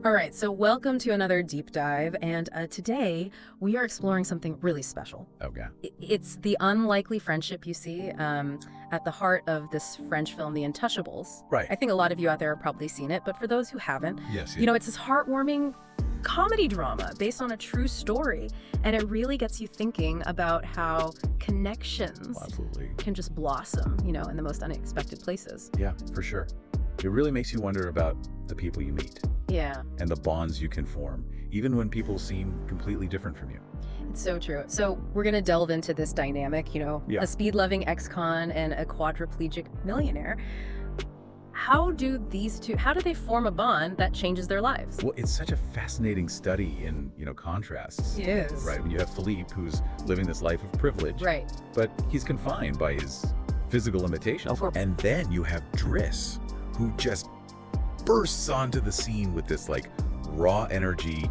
All right, so welcome to another deep dive, and today we are exploring something really special. Okay. It's the unlikely friendship you see at the heart of this French film, The Intouchables. Right. I think a lot of you out there have probably seen it, but for those who haven't, Yes. you know, it's this heartwarming comedy drama based on a true story, and it really gets you thinking about how connections Absolutely. can just blossom, you know, in the most unexpected places. Yeah, for sure. It really makes you wonder about the people you meet Yeah. and the bonds you can form, even when people seem completely different from you. It's so true. So we're going to delve into this dynamic, you know, Yeah. a speed-loving ex-con and a quadriplegic millionaire. How do they form a bond that changes their lives? Well, it's such a fascinating study in, contrasts. It is. Right. When you have Philippe, who's living this life of privilege, Right. but he's confined by his physical limitations. Of course. And then you have Driss, who just bursts onto the scene with this raw energy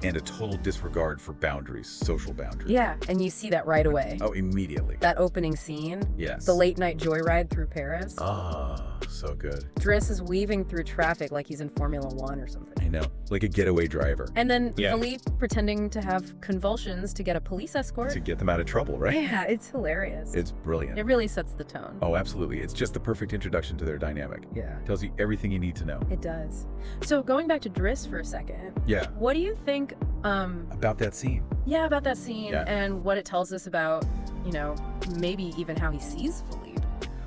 and a total disregard for boundaries, social boundaries. Yeah, and you see that right away. Oh, immediately. That opening scene, Yes. the late night joyride through Paris. Ah, so good. Driss is weaving through traffic like he's in Formula One or something. I know, like a getaway driver And then Yeah. Philippe pretending to have convulsions to get a police escort. to get them out of trouble, right? Yeah, it's hilarious. It's brilliant. It really sets the tone. Oh, absolutely. It's just the perfect introduction to their dynamic. Yeah. Tells you everything you need to know. It does. So going back to Driss for a second, Yeah. what do you think, About that scene. about that scene Yeah. and what it tells us about, you know, maybe even how he sees Philippe?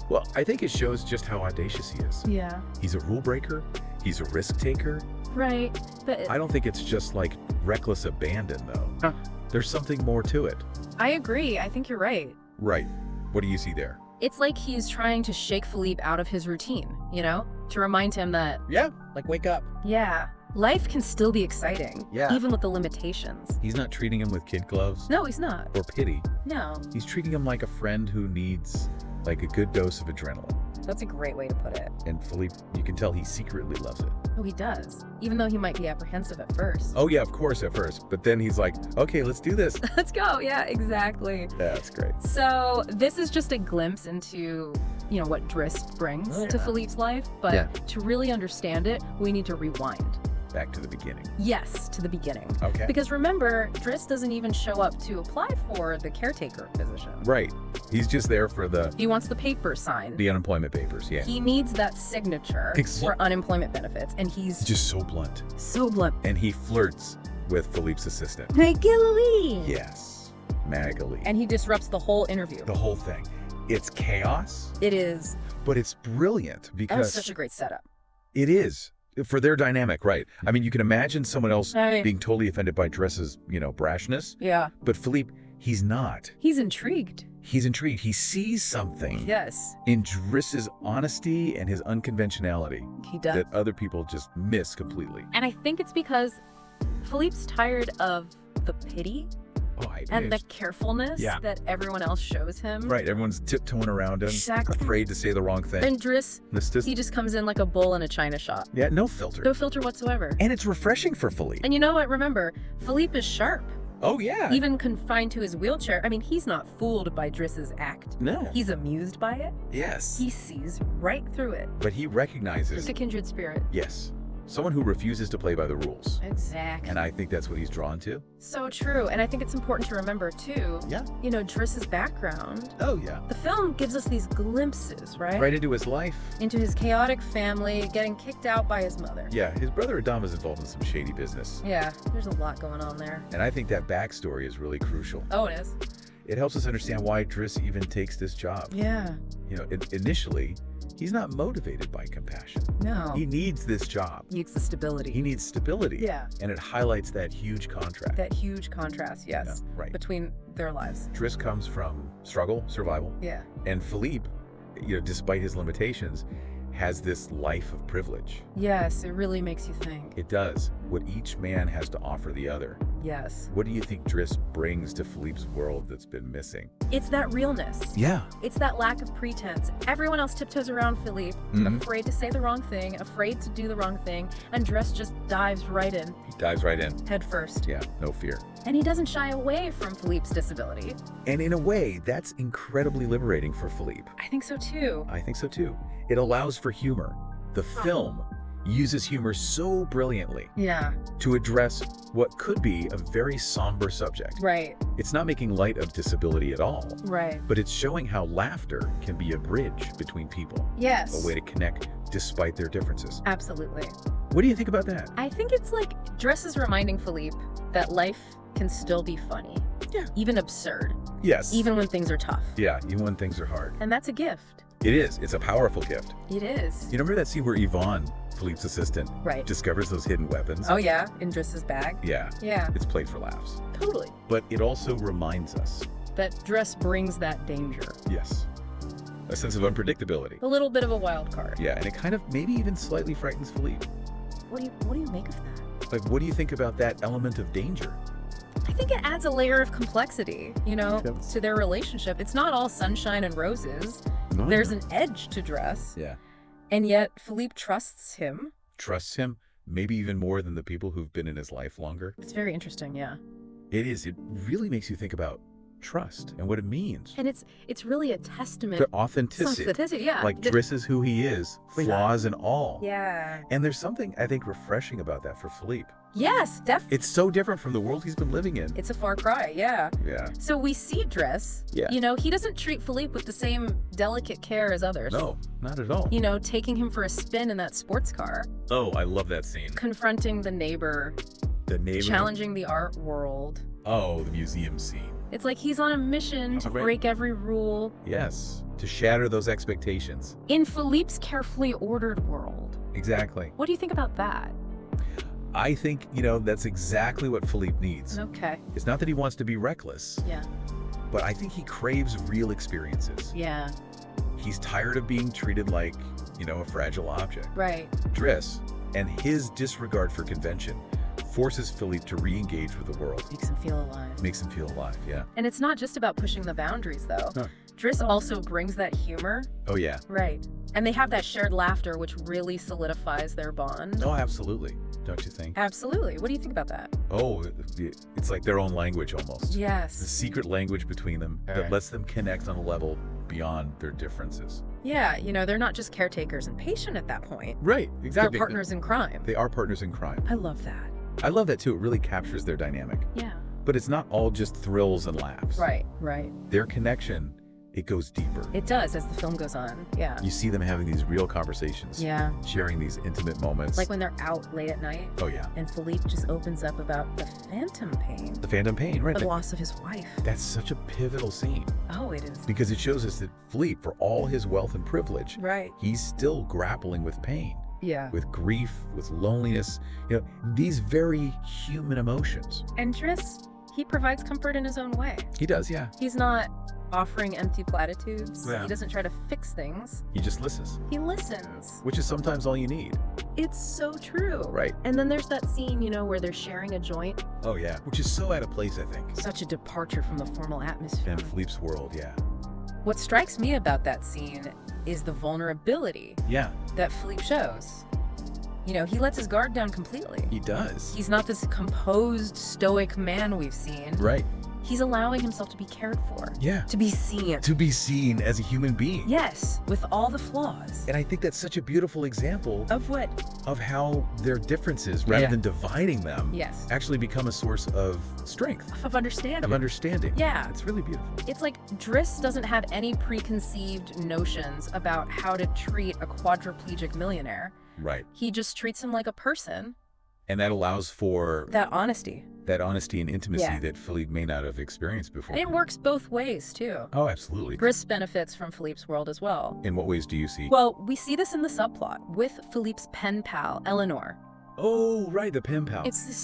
Well, I think it shows just how audacious he is. Yeah. He's a rule breaker. He's a risk taker. Right. But I don't think it's just reckless abandon, though. Huh. There's something more to it. I agree. I think you're right. Right. What do you see there? It's like he's trying to shake Philippe out of his routine, you know, to remind him that, Yeah. Wake up. yeah, life can still be exciting, Yeah. even with the limitations. He's not treating him with kid gloves No, he's not. or pity. No, He's treating him like a friend who needs a good dose of adrenaline. that's a great way to put it. And Philippe, you can tell he secretly loves it. Oh, he does, even though he might be apprehensive at first. Oh yeah, of course at first. But then he's like, okay, let's do this. Let's go. Yeah, exactly. That's great. So this is just a glimpse into, you know, what Driss brings Oh, to yeah. Philippe's life. But Yeah. to really understand it, we need to rewind. Back to the beginning. Yes, to the beginning. Okay. Because remember, Driss doesn't even show up to apply for the caretaker position. Right. He's just there for the He wants the papers signed. unemployment papers. Yeah. He needs that signature for unemployment benefits. And he's Just so blunt. so blunt. And he flirts with Philippe's assistant. Magali! Yes. Magali. And he disrupts the whole interview. The whole thing. It's chaos, It is. but it's brilliant That was because such a great setup. it is. For their dynamic, right? I mean, you can imagine someone else Right. being totally offended by Driss's, brashness, Yeah. but Philippe, he's not. He's intrigued. He's intrigued. He sees something Yes, in Driss's honesty and his unconventionality he does. that other people just miss completely. And I think it's because Philippe's tired of the pity Oh, and the carefulness Yeah. that everyone else shows him. Right, everyone's tiptoeing around him, Exactly. afraid to say the wrong thing. And Driss, This just, he just comes in like a bull in a china shop. yeah, no filter. No filter whatsoever. And it's refreshing for Philippe. And you know what? Remember, Philippe is sharp. Oh, yeah. Even confined to his wheelchair. I mean, he's not fooled by Driss's act. No. He's amused by it. Yes. He sees right through it. But he recognizes, Just a kindred spirit. yes, someone who refuses to play by the rules. Exactly. And I think that's what he's drawn to. So true. And I think it's important to remember, too, Yeah. you know, Driss's background. Oh, yeah. The film gives us these glimpses, right? Right into his life. Into his chaotic family, getting kicked out by his mother. Yeah, his brother Adam is involved in some shady business. Yeah, there's a lot going on there. And I think that backstory is really crucial. Oh, it is? It helps us understand why Driss even takes this job. Yeah. Initially, he's not motivated by compassion. No. He needs this job. Needs the stability. He needs stability. Yeah. And it highlights that huge contrast. That huge contrast, yes, Yeah, right. between their lives. Driss comes from struggle, survival, Yeah. and Philippe, despite his limitations, has this life of privilege. Yes, it really makes you think. It does. What each man has to offer the other. Yes. What do you think Driss brings to Philippe's world that's been missing? It's that realness. Yeah. It's that lack of pretense. Everyone else tiptoes around Philippe, Mhm. afraid to say the wrong thing, afraid to do the wrong thing, and Driss just dives right in, He dives right in. head first. Yeah, no fear. And he doesn't shy away from Philippe's disability. And in a way, that's incredibly liberating for Philippe. I think so too. I think so too. It allows for humor. The film uses humor so brilliantly Yeah. to address what could be a very somber subject. Right. It's not making light of disability at all, Right. but it's showing how laughter can be a bridge between people, Yes. a way to connect despite their differences. Absolutely. What do you think about that? I think it's like Driss is reminding Philippe that life can still be funny. Yeah. Even absurd. Yes. Even when things are tough. Yeah, even when things are hard. And that's a gift. It is. It's a powerful gift. It is. You remember that scene where Yvonne, Philippe's assistant, Right. discovers those hidden weapons? Oh, yeah. In Driss's bag. Yeah. Yeah. It's played for laughs. Totally. But it also reminds us, That Driss brings that danger. yes, a sense of unpredictability. A little bit of a wild card. Yeah, and it kind of maybe even slightly frightens Philippe. What do you make of that? Like, what do you think about that element of danger? I think it adds a layer of complexity, Yes. to their relationship. It's not all sunshine and roses. No. There's an edge to Driss. Yeah. And yet Philippe trusts him. Trusts him, maybe even more than the people who've been in his life longer. It's very interesting, yeah. It is. It really makes you think about trust and what it means. And it's really a testament The authenticity. yeah. Like Driss is who he is, flaws and all. Yeah. And there's something, I think, refreshing about that for Philippe. Yes, definitely. It's so different from the world he's been living in. It's a far cry, yeah. Yeah. So we see Driss. Yeah. He doesn't treat Philippe with the same delicate care as others. No, not at all. Taking him for a spin in that sports car, Oh, I love that scene. confronting the neighbor, The neighbor. challenging the art world. Oh, the museum scene. It's like he's on a mission to Right. break every rule Yes. To shatter those expectations. in Philippe's carefully ordered world. Exactly. What do you think about that? I think, that's exactly what Philippe needs. Okay. It's not that he wants to be reckless, Yeah. but I think he craves real experiences. Yeah. He's tired of being treated like, a fragile object. Right. Driss and his disregard for convention forces Philippe to re-engage with the world. Makes him feel alive. Makes him feel alive, yeah. And it's not just about pushing the boundaries, though. No. Driss also brings that humor. Oh, yeah. Right. And they have that shared laughter, which really solidifies their bond. Oh, absolutely. Don't you think? Absolutely. What do you think about that? Oh, it's like their own language almost. The Yes. secret language between them that Alright. lets them connect on a level beyond their differences. Yeah, they're not just caretakers and patient at that point. Right, They're partners in crime. They are partners in crime. I love that. I love that too. It really captures their dynamic. Yeah. But it's not all just thrills and laughs. Right, right. Their connection, it goes deeper. It does as the film goes on. Yeah. You see them having these real conversations. Yeah. Sharing these intimate moments. Like when they're out late at night Oh, yeah. and Philippe just opens up about the phantom pain, The phantom pain, right? the loss of his wife. That's such a pivotal scene Oh, it is. because it shows us that Philippe, for all his wealth and privilege, Right. he's still grappling with pain, Yeah. with grief, with loneliness, these very human emotions. And Driss, he provides comfort in his own way. He does, yeah. He's not offering empty platitudes. Yeah. He doesn't try to fix things. He just listens, He listens. which is sometimes all you need. It's so true. Right. And then there's that scene, where they're sharing a joint. Oh, yeah. Which is so out of place, I think. Such a departure from the formal atmosphere. In Philippe's world, yeah. What strikes me about that scene is the vulnerability Yeah, that Philippe shows. He lets his guard down completely. he does. He's not this composed, stoic man we've seen. Right. He's allowing himself to be cared for. Yeah. To be seen. To be seen as a human being. Yes, with all the flaws. And I think that's such a beautiful example Of what? of how their differences, rather Yeah. than dividing them, Yes. actually become a source of strength, Of understanding. of understanding. Yeah. It's really beautiful. It's like Driss doesn't have any preconceived notions about how to treat a quadriplegic millionaire. Right. He just treats him like a person. And that allows for That honesty. that honesty and intimacy Yeah. that Philippe may not have experienced before. And it works both ways, too. Oh, absolutely. Driss benefits from Philippe's world as well. In what ways do you see? Well, we see this in the subplot with Philippe's pen pal, Eleanor. Oh, right, the pen pal. It's this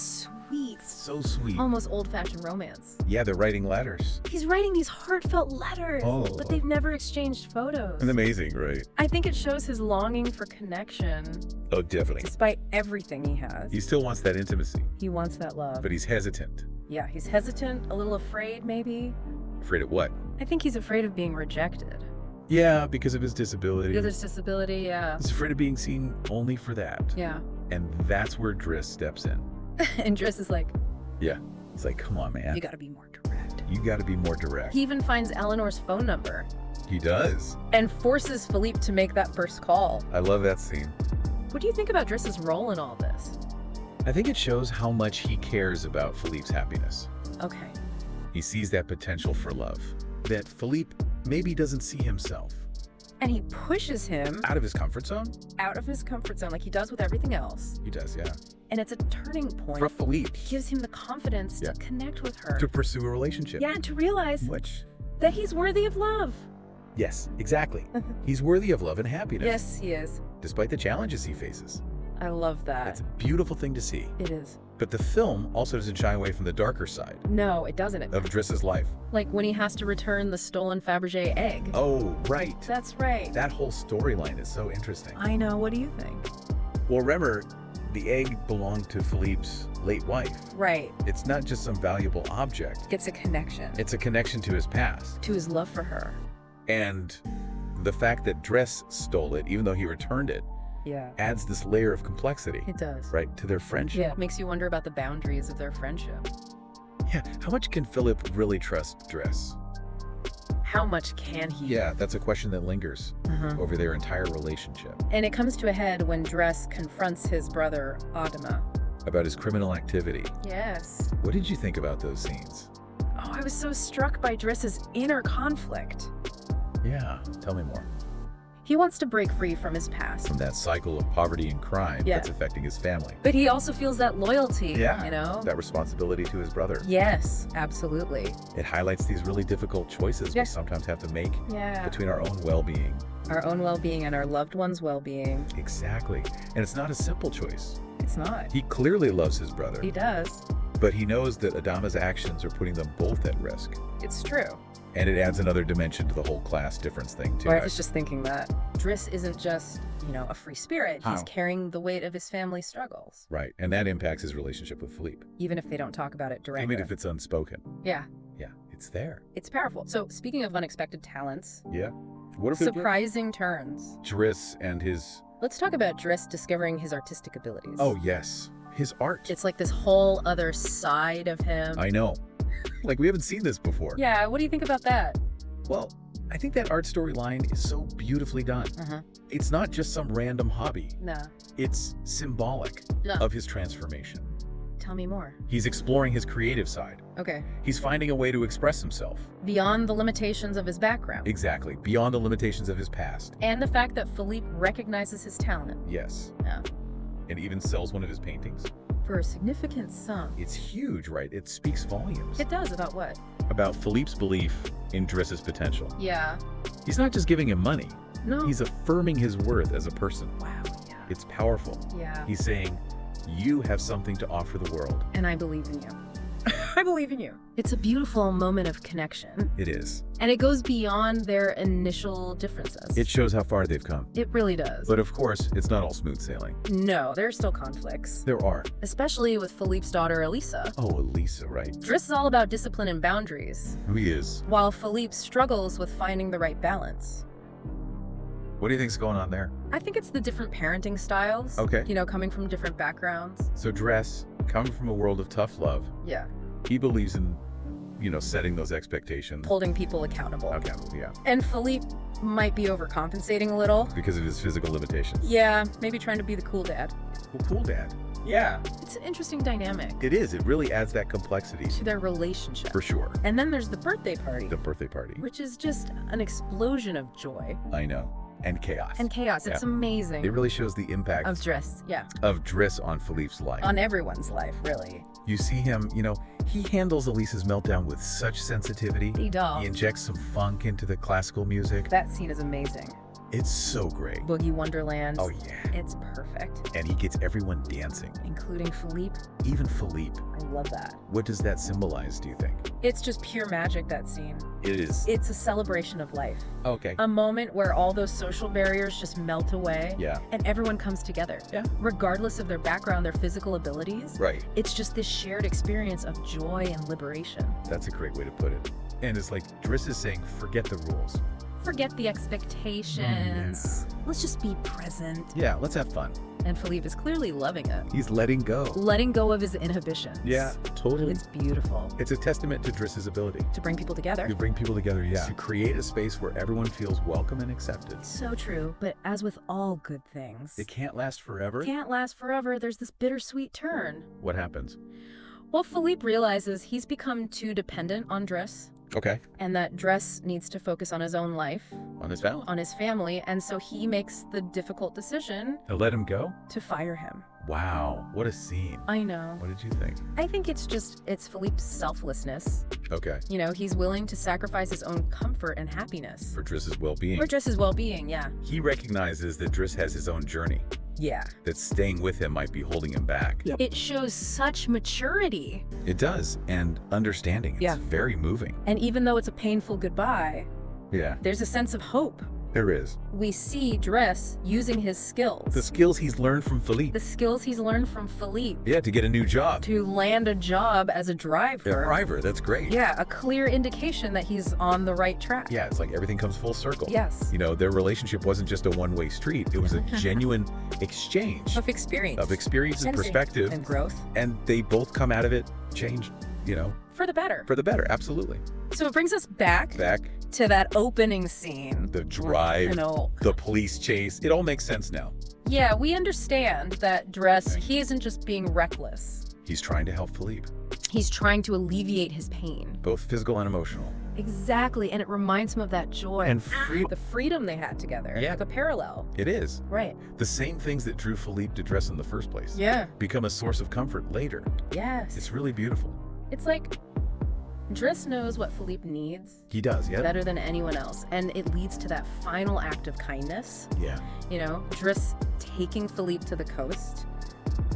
sweet, so sweet. almost old-fashioned romance. Yeah, they're writing letters. He's writing these heartfelt letters, Oh. but they've never exchanged photos. It's amazing, right? I think it shows his longing for connection, Oh, definitely. despite everything he has. He still wants that intimacy, He wants that love. but he's hesitant. Yeah, he's hesitant, a little afraid, maybe. Afraid of what? I think he's afraid of being rejected. Yeah, because of his disability. Because of his disability, yeah. He's afraid of being seen only for that. Yeah. And that's where Driss steps in. And Driss is like, Yeah. It's like, come on, man. you gotta be more direct. You gotta be more direct. He even finds Eleanor's phone number He does. and forces Philippe to make that first call. I love that scene. What do you think about Driss's role in all this? I think it shows how much he cares about Philippe's happiness. Okay. He sees that potential for love that Philippe maybe doesn't see himself. And he pushes him Out of his comfort zone? out of his comfort zone like he does with everything else. He does, yeah. And it's a turning point. For Philippe. It gives him the confidence Yeah. to connect with her. To pursue a relationship. Yeah, and to realize Which, that he's worthy of love. yes, exactly. He's worthy of love and happiness. Yes, he is. Despite the challenges he faces. I love that. It's a beautiful thing to see. It is. But the film also doesn't shy away from the darker side No, it doesn't. of Driss's life. Like when he has to return the stolen Fabergé egg. Oh, right. That's right. That whole storyline is so interesting. I know. What do you think? Well, remember, the egg belonged to Philippe's late wife. Right. It's not just some valuable object. It's a connection It's a connection to his past. to his love for her. And the fact that Driss stole it, even though he returned it, Yeah. adds this layer of complexity, It does. right, to their friendship. Yeah. Makes you wonder about the boundaries of their friendship. Yeah. How much can Philippe really trust Driss? How much can he? Yeah, that's a question that lingers Uh-huh. over their entire relationship. And it comes to a head when Driss confronts his brother, Adama. About his criminal activity. Yes. What did you think about those scenes? Oh, I was so struck by Driss's inner conflict. Yeah, tell me more. He wants to break free from his past. From that cycle of poverty and crime Yeah. that's affecting his family. But he also feels that loyalty, Yeah. you know? That responsibility to his brother. Yes, absolutely. It highlights these really difficult choices Yeah. we sometimes have to make Yeah. between our own well-being. Our own well-being and our loved ones' well-being. Exactly. And it's not a simple choice. It's not. He clearly loves his brother, He does. but he knows that Adama's actions are putting them both at risk. It's true. And it adds another dimension to the whole class difference thing, too. Or I was just thinking that Driss isn't just, a free spirit. He's How? carrying the weight of his family's struggles, Right. And that impacts his relationship with Philippe. even if they don't talk about it directly. Even if it's unspoken. Yeah, Yeah, it's there. it's powerful. So speaking of unexpected talents, Yeah. What if surprising turns. Driss and his... Let's talk about Driss discovering his artistic abilities. Oh, yes. His art. It's like this whole other side of him. I know. Like, we haven't seen this before. Yeah, what do you think about that? Well, I think that art storyline is so beautifully done. Uh-huh. It's not just some random hobby. No. It's symbolic No. of his transformation. Tell me more. He's exploring his creative side. Okay. He's finding a way to express himself. Beyond the limitations of his background. Exactly. Beyond the limitations of his past. And the fact that Philippe recognizes his talent. Yes. Yeah. And even sells one of his paintings. For a significant sum. It's huge, right? It speaks volumes. It does. About what? About Philippe's belief in Driss's potential. Yeah. He's not just giving him money. No. He's affirming his worth as a person. Wow. Yeah. It's powerful. Yeah. He's saying, you have something to offer the world. And I believe in you. I believe in you. It's a beautiful moment of connection. It is. And it goes beyond their initial differences. It shows how far they've come. It really does. But of course, it's not all smooth sailing. No, there are still conflicts. There are. Especially with Philippe's daughter, Elisa. Oh, Elisa, right. Driss is all about discipline and boundaries, Who he is. while Philippe struggles with finding the right balance. What do you think's going on there? I think it's the different parenting styles. Okay. Coming from different backgrounds. So Driss, coming from a world of tough love, Yeah. he believes in, setting those expectations. Holding people accountable. Accountable, yeah. And Philippe might be overcompensating a little. Because of his physical limitations. Yeah, maybe trying to be the cool dad. Well, cool dad. Yeah. It's an interesting dynamic It is. It really adds that complexity. to their relationship. For sure. And then there's the birthday party, The birthday party. which is just an explosion of joy I know. And chaos. and chaos. It's Yeah. amazing. It really shows the impact Of Driss, yeah. of Driss on Philippe's life. On everyone's life, really. You see him, he handles Elisa's meltdown with such sensitivity. He does. He injects some funk into the classical music. That scene is amazing. It's so great. Boogie Wonderland. Oh, yeah. It's perfect. And he gets everyone dancing. Including Philippe. Even Philippe. I love that. What does that symbolize, do you think? It's just pure magic, that scene. It is. It's a celebration of life. Okay. A moment where all those social barriers just melt away. Yeah. And everyone comes together. Yeah. Regardless of their background, their physical abilities. Right. It's just this shared experience of joy and liberation. That's a great way to put it. And it's like Driss is saying, forget the rules. Forget the expectations. Let's just be present. Yeah, let's have fun. And Philippe is clearly loving it. He's letting go. Letting go of his inhibitions. Yeah, totally. It's beautiful. It's a testament to Driss's ability. To bring people together. To bring people together, yeah. To create a space where everyone feels welcome and accepted. So true, but as with all good things, It can't last forever. it can't last forever. There's this bittersweet turn. What happens? Well, Philippe realizes he's become too dependent on Driss, Okay. and that Driss needs to focus on his own life, On his family. on his family, and so he makes the difficult decision To let him go? to fire him. Wow, what a scene. I know. What did you think? I think it's Philippe's selflessness. Okay. You know, he's willing to sacrifice his own comfort and happiness. For Driss's well-being. For Driss's well-being, yeah. He recognizes that Driss has his own journey. Yeah. That staying with him might be holding him back. Yep. It shows such maturity. It does, and understanding. It's Yeah. very moving. And even though it's a painful goodbye, Yeah, there's a sense of hope. there is. We see Driss using his skills. The skills he's learned from Philippe. The skills he's learned from Philippe Yeah, to get a new job. to land a job as a driver. A driver, that's great. Yeah, a clear indication that he's on the right track. Yeah, it's like everything comes full circle. Yes. You know, their relationship wasn't just a one-way street. It was a genuine exchange Of experience. of experience and perspective. And growth. And they both come out of it changed, you know, For the better. for the better. Absolutely. So it brings us back Back, to that opening scene. the drive, I know. the police chase. It all makes sense now. Yeah, we understand that Driss, he isn't just being reckless. He's trying to help Philippe, He's trying to alleviate his pain. both physical and emotional. Exactly, and it reminds him of that joy. And free- the freedom they had together. Yeah. Like a parallel. It is. Right. The same things that drew Philippe to Driss in the first place Yeah. become a source of comfort later. Yes. It's really beautiful. It's like Driss knows what Philippe needs He does, yeah? better than anyone else, and it leads to that final act of kindness. Yeah. You know, Driss taking Philippe to the coast,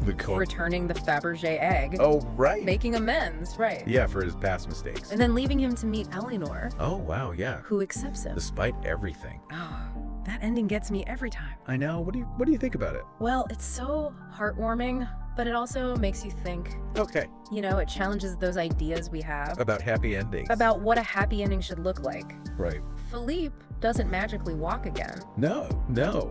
The court. returning the Fabergé egg, Oh, right. making amends, right? Yeah, for his past mistakes. And then leaving him to meet Eleanor, Oh, wow, yeah. who accepts him. Despite everything. Oh, that ending gets me every time. I know. What do you think about it? Well, it's so heartwarming, but it also makes you think. Okay. You know, it challenges those ideas we have About happy endings. about what a happy ending should look like. Right. Philippe doesn't magically walk again, No.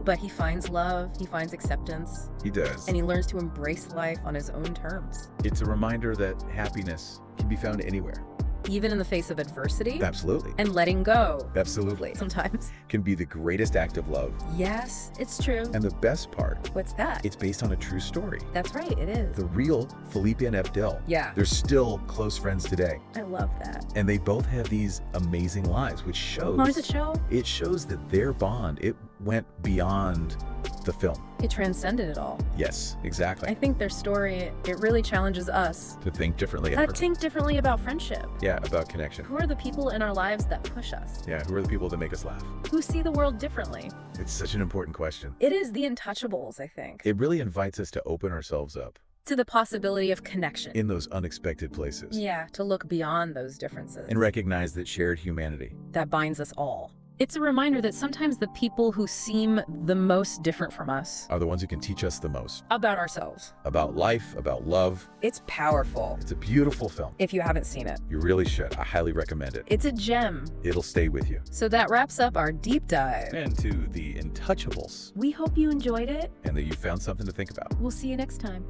but he finds love, he finds acceptance, He does. and he learns to embrace life on his own terms. It's a reminder that happiness can be found anywhere. Even in the face of adversity Absolutely. and letting go. Absolutely. Sometimes. Can be the greatest act of love. Yes, it's true. And the best part, What's that? it's based on a true story. That's right, it is. The real Philippe and Abdel. Yeah, They're still close friends today. I love that. And they both have these amazing lives, which shows... What does it show? It shows that their bond, it went beyond the film. It transcended it all. Yes, I exactly. think their story, it really challenges us To think differently. to think differently about friendship. Yeah, about connection. Who are the people in our lives that push us? Yeah, who are the people that make us laugh? Who see the world differently? It's such an important question. It is the Intouchables, I think, It really invites us to open ourselves up to the possibility of connection. in those unexpected places. Yeah, to look beyond those differences And recognize that shared humanity. that binds us all. It's a reminder that sometimes the people who seem the most different from us Are the ones who can teach us the most. about ourselves. About life, about love. It's powerful. It's a beautiful film. If you haven't seen it, You really should. I highly recommend it. it's a gem. It'll stay with you. So that wraps up our deep dive. And to the Intouchables. We hope you enjoyed it. And that you found something to think about. We'll see you next time.